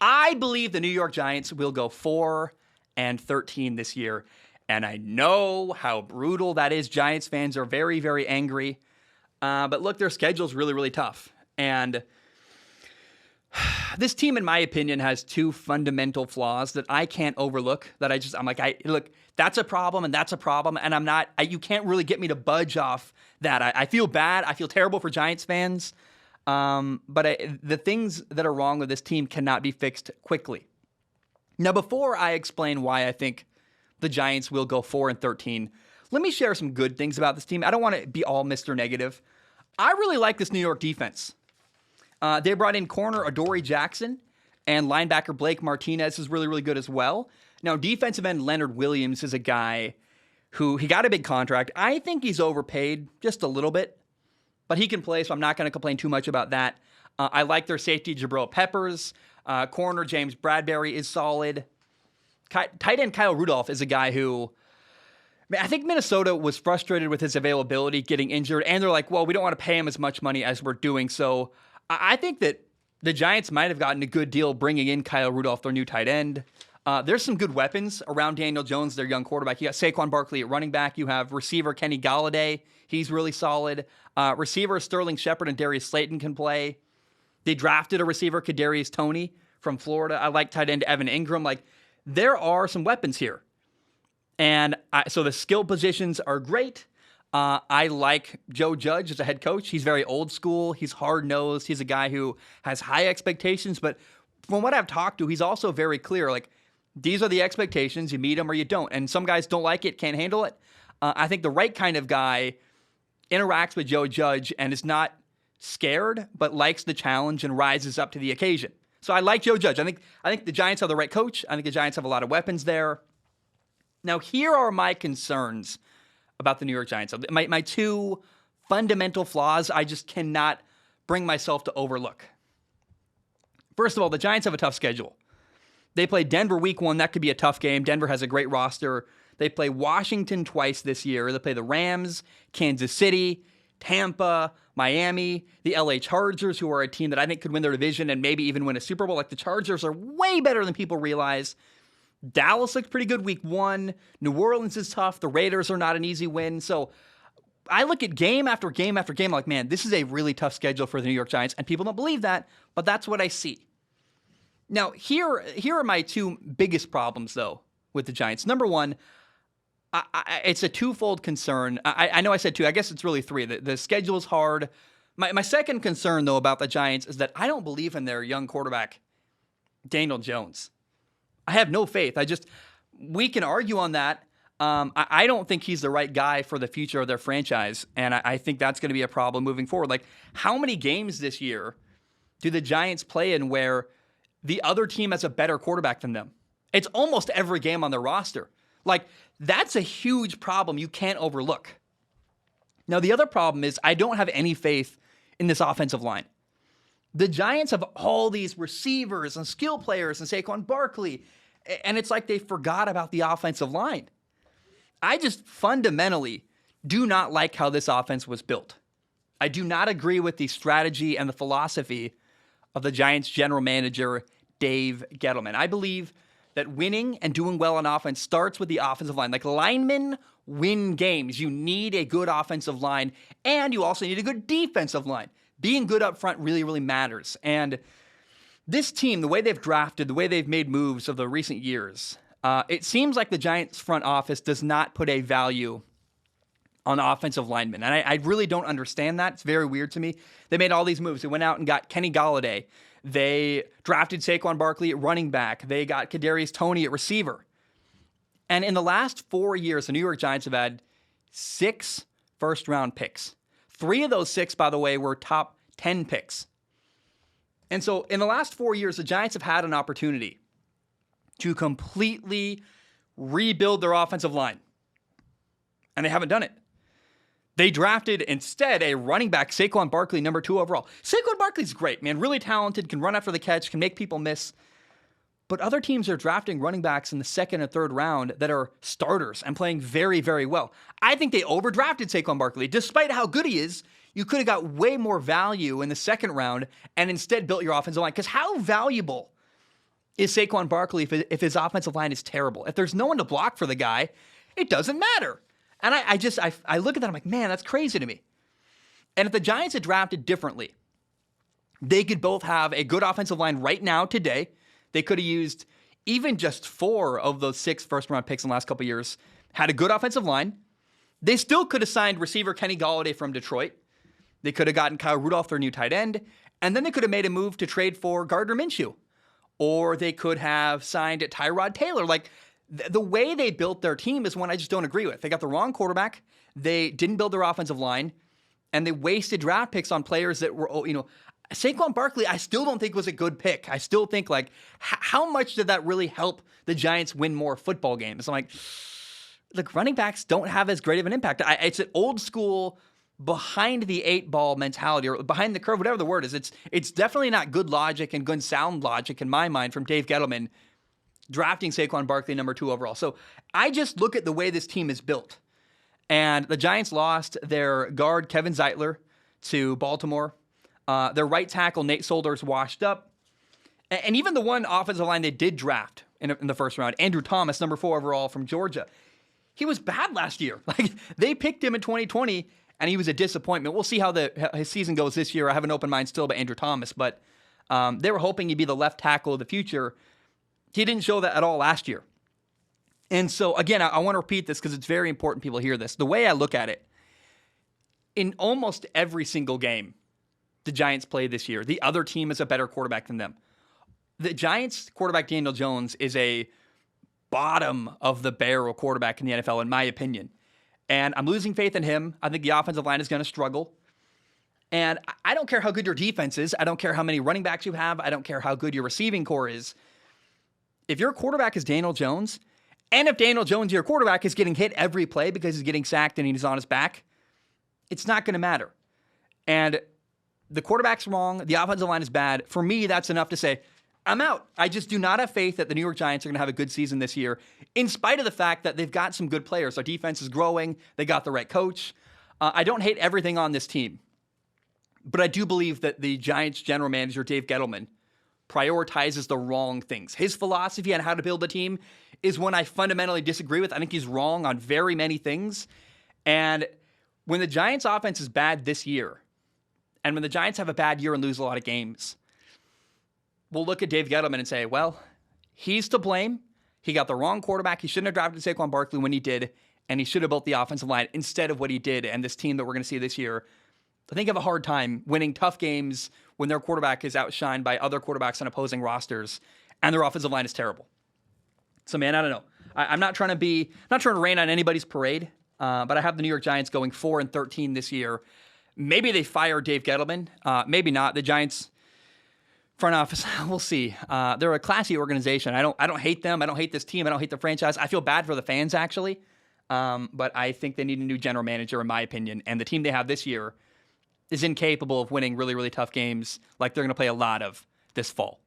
I believe the New York Giants will go 4-13 this year. And I know how brutal that is. Giants fans are very, very angry. But look, their schedule's really, really tough. And this team, in my opinion, has two fundamental flaws that I can't overlook. Look, that's a problem and that's a problem. And you can't really get me to budge off that. I feel bad. I feel terrible for Giants fans. But the things that are wrong with this team cannot be fixed quickly. Now, before I explain why I think the Giants will go 4-13, let me share some good things about this team. I don't want to be all Mr. Negative. I really like this New York defense. They brought in corner Adoree Jackson, and linebacker Blake Martinez is really, really good as well. Now, defensive end Leonard Williams is a guy who, he got a big contract. I think he's overpaid just a little bit, but he can play, so I'm not going to complain too much about that. I like their safety, Jabril Peppers. Corner James Bradbury is solid. Tight end Kyle Rudolph is a guy who, I think Minnesota was frustrated with his availability getting injured, and they're like, well, we don't want to pay him as much money as we're doing. So I think that the Giants might have gotten a good deal bringing in Kyle Rudolph, their new tight end. There's some good weapons around Daniel Jones, their young quarterback. You got Saquon Barkley at running back. You have receiver Kenny Galladay. He's really solid. Receiver Sterling Shepard and Darius Slayton can play. They drafted a receiver, Kadarius Toney from Florida. I like tight end Evan Ingram. Like, there are some weapons here. And so the skill positions are great. I like Joe Judge as a head coach. He's very old school. He's hard-nosed. He's a guy who has high expectations. But from what I've talked to, he's also very clear. Like, these are the expectations. You meet them or you don't. And some guys don't like it, can't handle it. I think the right kind of guy interacts with Joe Judge and is not scared, but likes the challenge and rises up to the occasion. So I like Joe Judge. I think the Giants have the right coach. I think the Giants have a lot of weapons there. Now, here are my concerns about the New York Giants. My two fundamental flaws I just cannot bring myself to overlook. First of all, the Giants have a tough schedule. They play Denver week 1. That could be a tough game. Denver has a great roster. They play Washington twice this year. They play the Rams, Kansas City, Tampa, Miami, the LA Chargers, who are a team that I think could win their division and maybe even win a Super Bowl. Like, the Chargers are way better than people realize. Dallas looks pretty good week 1. New Orleans is tough. The Raiders are not an easy win. So I look at game after game after game like, man, this is a really tough schedule for the New York Giants, and people don't believe that, but that's what I see. Now, here are my two biggest problems, though, with the Giants. Number one, it's a twofold concern. I know I said two. I guess it's really three. The schedule is hard. My second concern, though, about the Giants is that I don't believe in their young quarterback, Daniel Jones. I have no faith. We can argue on that. I don't think he's the right guy for the future of their franchise, and I think that's going to be a problem moving forward. Like, how many games this year do the Giants play in where the other team has a better quarterback than them? It's almost every game on their roster. Like, that's a huge problem you can't overlook. Now, the other problem is I don't have any faith in this offensive line. The Giants have all these receivers and skill players and Saquon Barkley, and it's like they forgot about the offensive line. I just fundamentally do not like how this offense was built. I do not agree with the strategy and the philosophy of the Giants general manager, Dave Gettleman. I believe that winning and doing well on offense starts with the offensive line. Like, linemen win games. You need a good offensive line, and you also need a good defensive line. Being good up front really, really matters. And this team, the way they've drafted, the way they've made moves of the recent years, it seems like the Giants front office does not put a value on offensive linemen. And I really don't understand that. It's very weird to me. They made all these moves. They went out and got Kenny Galladay. They drafted Saquon Barkley at running back. They got Kadarius Toney at receiver. And in the last 4 years, the New York Giants have had 6 first-round picks. 3 of those 6, by the way, were top 10 picks. And so in the last 4 years, the Giants have had an opportunity to completely rebuild their offensive line. And they haven't done it. They drafted instead a running back, Saquon Barkley, number 2 overall. Saquon Barkley's great, man. Really talented, can run after the catch, can make people miss. But other teams are drafting running backs in the 2nd and 3rd round that are starters and playing very, very well. I think they overdrafted Saquon Barkley. Despite how good he is, you could have got way more value in the 2nd round and instead built your offensive line. Because how valuable is Saquon Barkley if his offensive line is terrible. If there's no one to block for the guy, it doesn't matter. And I look at that, I'm like, man, that's crazy to me. And if the Giants had drafted differently, they could both have a good offensive line right now today. They could have used even just 4 of those 6 first-round picks in the last couple of years, had a good offensive line. They still could have signed receiver Kenny Golladay from Detroit. They could have gotten Kyle Rudolph, their new tight end, and then they could have made a move to trade for Gardner Minshew. Or they could have signed Tyrod Taylor. Like, the way they built their team is one I just don't agree with. They got the wrong quarterback. They didn't build their offensive line. And they wasted draft picks on players that were, Saquon Barkley, I still don't think was a good pick. I still think, like, how much did that really help the Giants win more football games? I'm like, look, running backs don't have as great of an impact. It's an old school, behind the 8-ball mentality, or behind the curve, whatever the word is. It's definitely not good logic and good sound logic in my mind from Dave Gettleman drafting Saquon Barkley number 2 overall. So I just look at the way this team is built. And the Giants lost their guard, Kevin Zeitler, to Baltimore. Their right tackle, Nate Solder's washed up. And even the one offensive line they did draft in the first round, Andrew Thomas, number 4 overall from Georgia, he was bad last year. Like, they picked him in 2020, and he was a disappointment. We'll see how his season goes this year. I have an open mind still about Andrew Thomas, but they were hoping he'd be the left tackle of the future. He didn't show that at all last year. And so, again, I want to repeat this because it's very important people hear this. The way I look at it, in almost every single game the Giants play this year, the other team is a better quarterback than them. The Giants quarterback, Daniel Jones, is a bottom of the barrel quarterback in the NFL, in my opinion. And I'm losing faith in him. I think the offensive line is going to struggle. And I don't care how good your defense is. I don't care how many running backs you have. I don't care how good your receiving core is. If your quarterback is Daniel Jones, and if Daniel Jones, your quarterback, is getting hit every play because he's getting sacked and he's on his back, it's not going to matter. And the quarterback's wrong. The offensive line is bad. For me, that's enough to say, I'm out. I just do not have faith that the New York Giants are going to have a good season this year, in spite of the fact that they've got some good players. Their defense is growing. They got the right coach. I don't hate everything on this team, but I do believe that the Giants general manager, Dave Gettleman, prioritizes the wrong things. His philosophy on how to build a team is one I fundamentally disagree with. I think he's wrong on very many things. And when the Giants' offense is bad this year, and when the Giants have a bad year and lose a lot of games, we'll look at Dave Gettleman and say, well, he's to blame. He got the wrong quarterback. He shouldn't have drafted Saquon Barkley when he did, and he should have built the offensive line instead of what he did. And this team that we're going to see this year, I think, have a hard time winning tough games when their quarterback is outshined by other quarterbacks on opposing rosters, and their offensive line is terrible. So, man, I don't know. I'm not trying to rain on anybody's parade, but I have the New York Giants going 4-13 this year. Maybe they fire Dave Gettleman. Maybe not. The Giants front office, we'll see. They're a classy organization. I don't hate them. I don't hate this team. I don't hate the franchise. I feel bad for the fans, actually. But I think they need a new general manager, in my opinion. And the team they have this year is incapable of winning really, really tough games like they're going to play a lot of this fall.